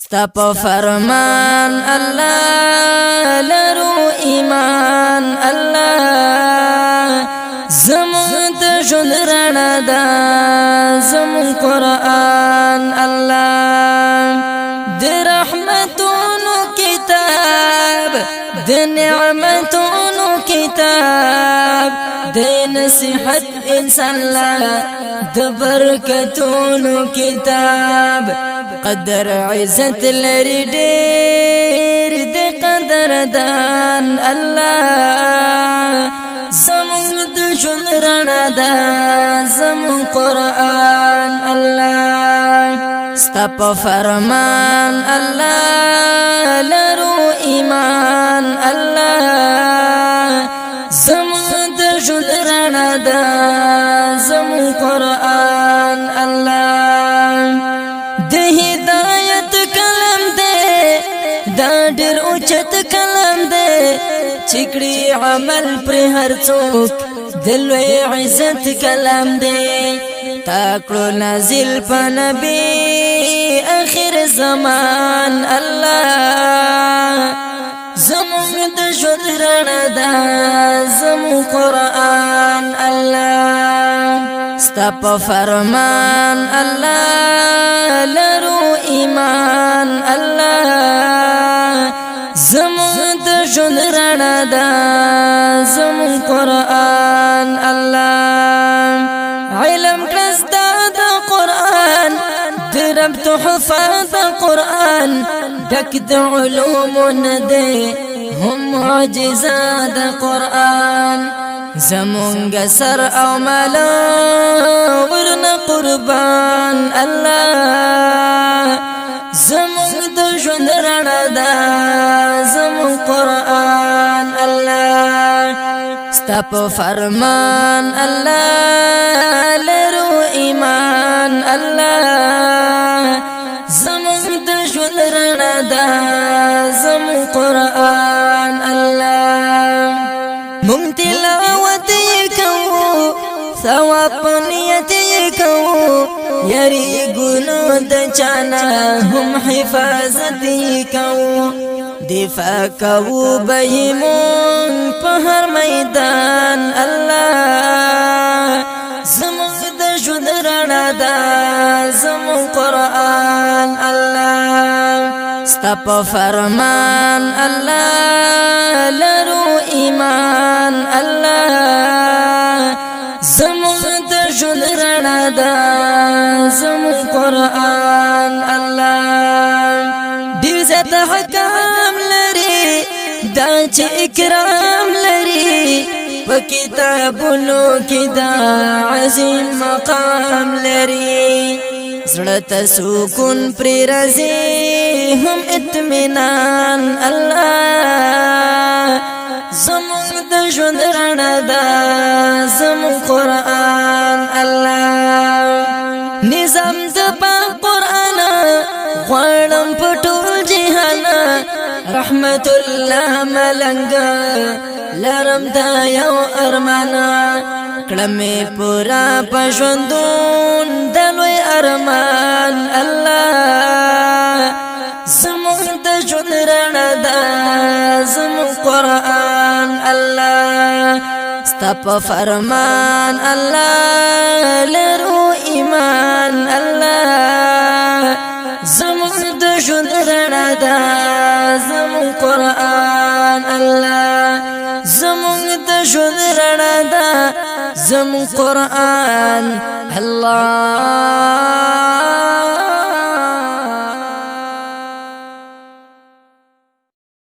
ستا په فرمان الله لرو ایمان الله زمون د ژوند رڼا ده زمون قرآن الله د رحمتونو کتاب د نعمتونو کتاب د نصیحت انسان لا د برکتونو کتاب قدر عزت لري ډېر د قدردان الله زمون د ژوند رڼا ده زمون قرآن الله ستا په فرمان الله لرو ایمان الله زمون د ژوند رڼا ده زمون قرآن الله د هدایت کلم ده دا ډېر اوچت کلم ده چکړي عمل پر هر څوک دلوي عزت کلام دی تاکړو نازل په نبی اخر زمان الله زمون د ژوند رڼا ده زمون قرآن الله ستا په فرمان الله لرو ایمان الله زمون د ژوند رڼا ده زمون قرآن الله علم کړستا د قرآن د رب تحفه د قرآن ډک د علوم نه ده هم معجزه د قرآن زمونږ سر او مالا ورنه قربان الله زمونږ د ژوند رڼا ده زمون قرآن الله ستا په فرمان الله لرو ایمان الله زمونږ د ژوند رڼا ده زمون قرآن الله مونږ تلاوت یې کوو ثواب په نیت یې کوو یری ګونو د چانا هم حفاظت یې کوو دفاع کوو بهمون په هر میدان الله زموږ د ژوند رڼا ده زمون قرآن الله ستا په فرمان الله لرو ایمان الله زموږ د ژوند رڼا ده زمون قرآن الله ډېر زیات حکم لري دا چې اکرام لري په کتابونو کې دا عظیم مقام لري زړه ته سکون پرې راځي هم اطمینان الله زموږ د ژوند رڼا ده زمون قرآن الله نظام د پاک قرآن غواړم په ټول جهان رحمت الله ملنګ لرم دا یو ارمانا کړمې پورا پښوندون د لوی ارمان الله زموږ د ژوند رڼا ده زمون قرآن الله ستا په فرمان الله لرو ایمان الله زموږ د ژوند رڼا ده زمون قرآن الله زموږ د ژوند رڼا ده زمون قرآن الله